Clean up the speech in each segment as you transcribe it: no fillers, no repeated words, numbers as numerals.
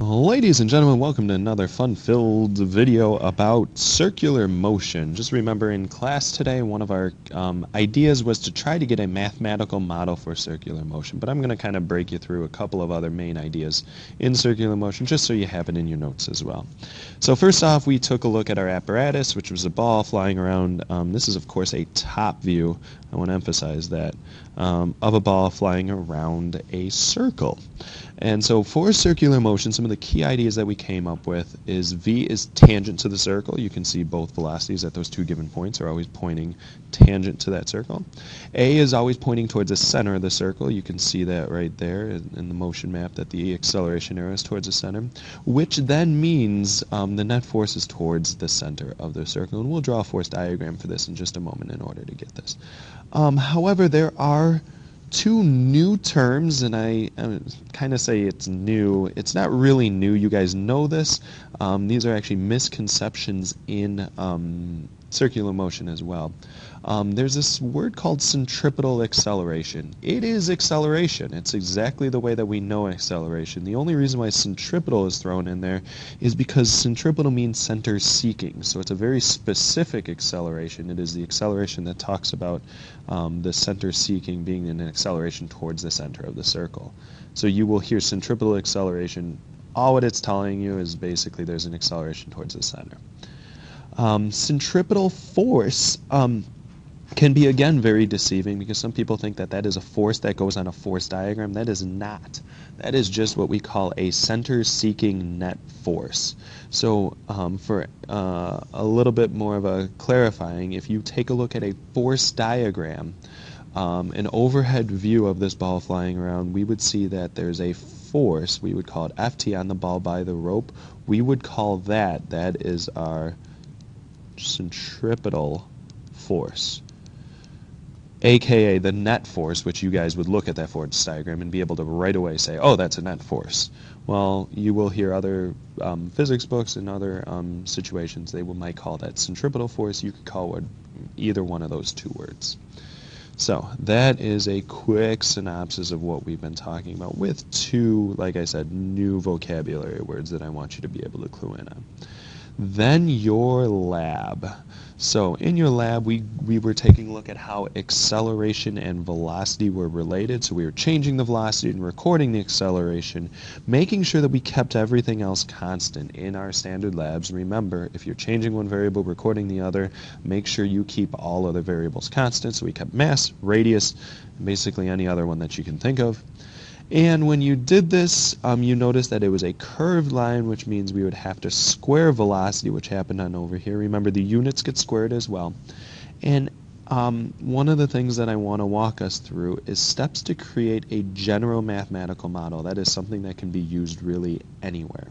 Ladies and gentlemen, welcome to another fun-filled video about circular motion. Just remember, in class today, one of our ideas was to try to get a mathematical model for circular motion, but I'm going to kind of break you through a couple of other main ideas in circular motion, just so you have it in your notes as well. So first off, we took a look at our apparatus, which was a ball flying around. This is, of course, a top view, I want to emphasize that, of a ball flying around a circle. And so for circular motion, some of the key ideas that we came up with is V is tangent to the circle. You can see both velocities at those two given points are always pointing tangent to that circle. A is always pointing towards the center of the circle. You can see that right there in the motion map, that the acceleration arrow is towards the center, which then means the net force is towards the center of the circle. And we'll draw a force diagram for this in just a moment in order to get this. However, there are two new terms, and I kind of say it's new. It's not really new. You guys know this. These are actually misconceptions in circular motion as well. There's this word called centripetal acceleration. It is acceleration. It's exactly the way that we know acceleration. The only reason why centripetal is thrown in there is because centripetal means center seeking. So it's a very specific acceleration. It is the acceleration that talks about the center seeking being an acceleration towards the center of the circle. So you will hear centripetal acceleration. All what it's telling you is basically there's an acceleration towards the center. Centripetal force can be, again, very deceiving, because some people think that that is a force that goes on a force diagram. That is not. That is just what we call a center-seeking net force. So for a little bit more of a clarifying, if you take a look at a force diagram, an overhead view of this ball flying around, we would see that there's a force. We would call it Ft on the ball by the rope. We would call that is our centripetal force, aka the net force, which you guys would look at that force diagram and be able to right away say, oh, that's a net force. Well, you will hear other physics books and other situations, they might call that centripetal force. You could call it either one of those two words. So that is a quick synopsis of what we've been talking about, with two, like I said, new vocabulary words that I want you to be able to clue in on. Then your lab. So in your lab, we were taking a look at how acceleration and velocity were related. So we were changing the velocity and recording the acceleration, making sure that we kept everything else constant in our standard labs. Remember, if you're changing one variable, recording the other, make sure you keep all other variables constant. So we kept mass, radius, and basically any other one that you can think of. And when you did this, you notice that it was a curved line, which means we would have to square velocity, which happened on over here. Remember, the units get squared as well. And one of the things that I want to walk us through is steps to create a general mathematical model. That is something that can be used really anywhere.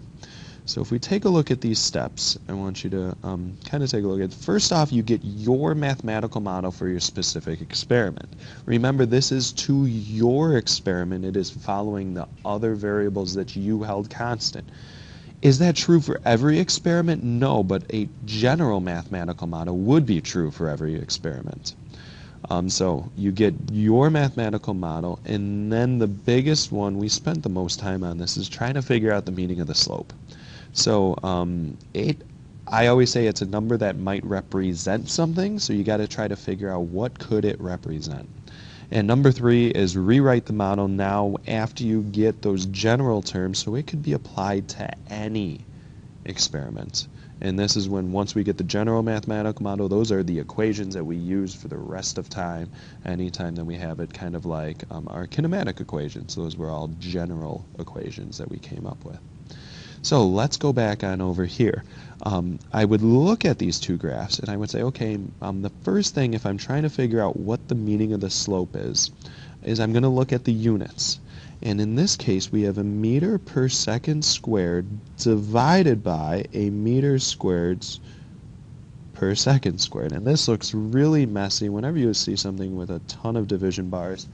So if we take a look at these steps, I want you to kind of take a look at, first off, you get your mathematical model for your specific experiment. Remember, this is to your experiment. It is following the other variables that you held constant. Is that true for every experiment? No, but a general mathematical model would be true for every experiment. So you get your mathematical model, and then the biggest one, we spent the most time on this, is trying to figure out the meaning of the slope. So I always say it's a number that might represent something, so you got to try to figure out what could it represent. And number 3 is rewrite the model now after you get those general terms, so it could be applied to any experiment. And this is when, once we get the general mathematical model, those are the equations that we use for the rest of time, anytime that we have it, kind of like our kinematic equations. Those were all general equations that we came up with. So let's go back on over here. I would look at these two graphs and I would say, okay, the first thing, if I'm trying to figure out what the meaning of the slope is I'm going to look at the units. And in this case, we have a meter per second squared divided by a meter squared per second squared. And this looks really messy. Whenever you see something with a ton of division bars,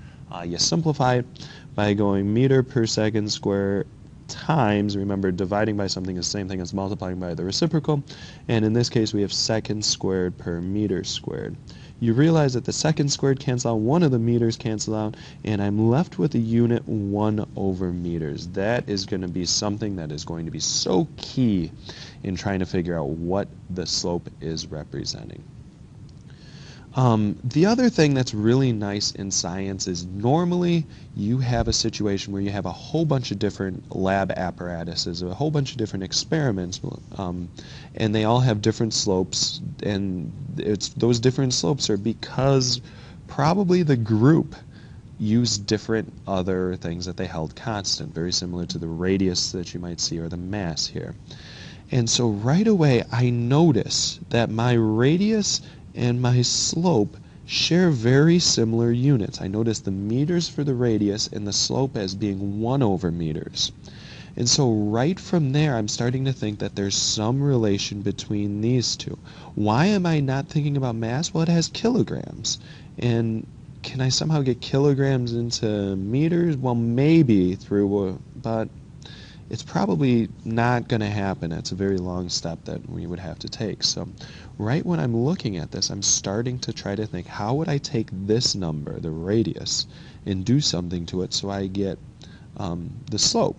you simplify it by going meter per second squared times, remember, dividing by something is the same thing as multiplying by the reciprocal, and in this case we have seconds squared per meter squared. you realize that the second squared cancels out, one of the meters cancel out, and I'm left with a unit 1 over meters. That is going to be something that is going to be so key in trying to figure out what the slope is representing. The other thing that's really nice in science is normally you have a situation where you have a whole bunch of different lab apparatuses, a whole bunch of different experiments, and they all have different slopes, and those different slopes are because probably the group used different other things that they held constant, very similar to the radius that you might see or the mass here. And so right away I notice that my radius and my slope share very similar units. I notice the meters for the radius and the slope as being 1 over meters. And so right from there, I'm starting to think that there's some relation between these two. Why am I not thinking about mass? Well, it has kilograms. And can I somehow get kilograms into meters? Well, maybe through, but it's probably not going to happen. It's a very long step that we would have to take. So right when I'm looking at this, I'm starting to try to think, how would I take this number, the radius, and do something to it so I get the slope?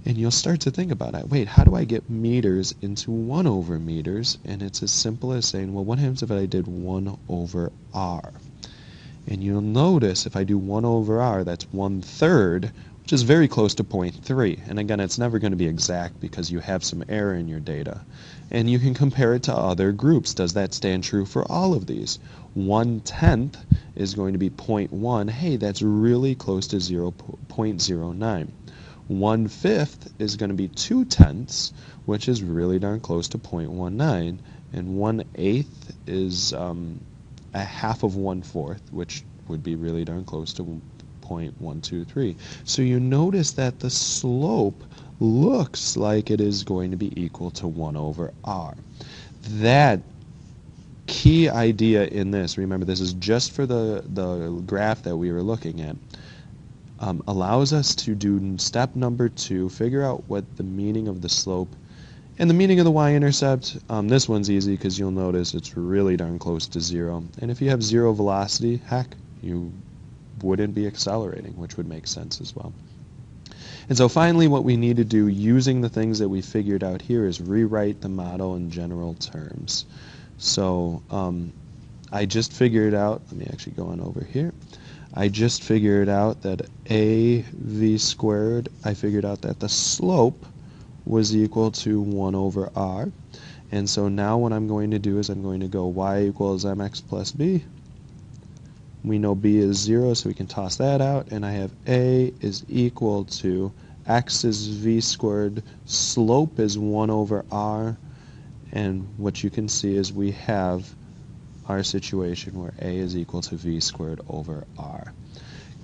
And you'll start to think about it. Wait, how do I get meters into 1 over meters? And it's as simple as saying, well, what happens if I did 1 over r? And you'll notice if I do 1 over r, that's 1/3, which is very close to 0.3. And again, it's never going to be exact because you have some error in your data. And you can compare it to other groups. Does that stand true for all of these? 1/10 is going to be 0.1. Hey, that's really close to 0.09. 1/5 is going to be 2/10, which is really darn close to 0.19. And 1/8 is a half of 1/4, which would be really darn close to 0.123. So you notice that the slope looks like it is going to be equal to 1 over r. That key idea in this, remember this is just for the graph that we were looking at, allows us to do step number 2, figure out what the meaning of the slope and the meaning of the y-intercept. This one's easy because you'll notice it's really darn close to 0. And if you have 0 velocity, heck, you wouldn't be accelerating, which would make sense as well. And so finally what we need to do using the things that we figured out here is rewrite the model in general terms. So I just figured out, let me actually go on over here. I just figured out that AV squared, I figured out that the slope was equal to 1 over r. And so now what I'm going to do is I'm going to go y equals mx plus b. We know b is 0, so we can toss that out. And I have a is equal to x is v squared, slope is 1 over r. And what you can see is we have our situation where a is equal to v squared over r.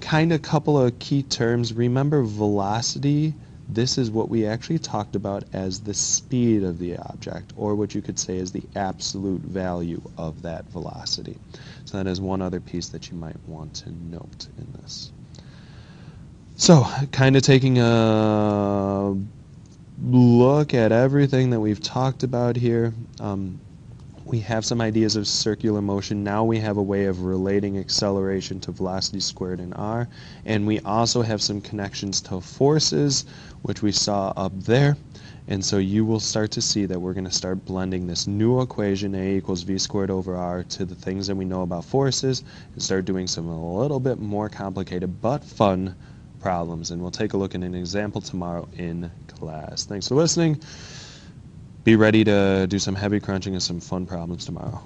Kind of couple of key terms. Remember velocity. This is what we actually talked about as the speed of the object, or what you could say is the absolute value of that velocity. So that is one other piece that you might want to note in this. So kind of taking a look at everything that we've talked about here. We have some ideas of circular motion. Now we have a way of relating acceleration to velocity squared in r. And we also have some connections to forces, which we saw up there. And so you will start to see that we're going to start blending this new equation, a equals v squared over r, to the things that we know about forces, and start doing some a little bit more complicated but fun problems. And we'll take a look at an example tomorrow in class. Thanks for listening. Be ready to do some heavy crunching and some fun problems tomorrow.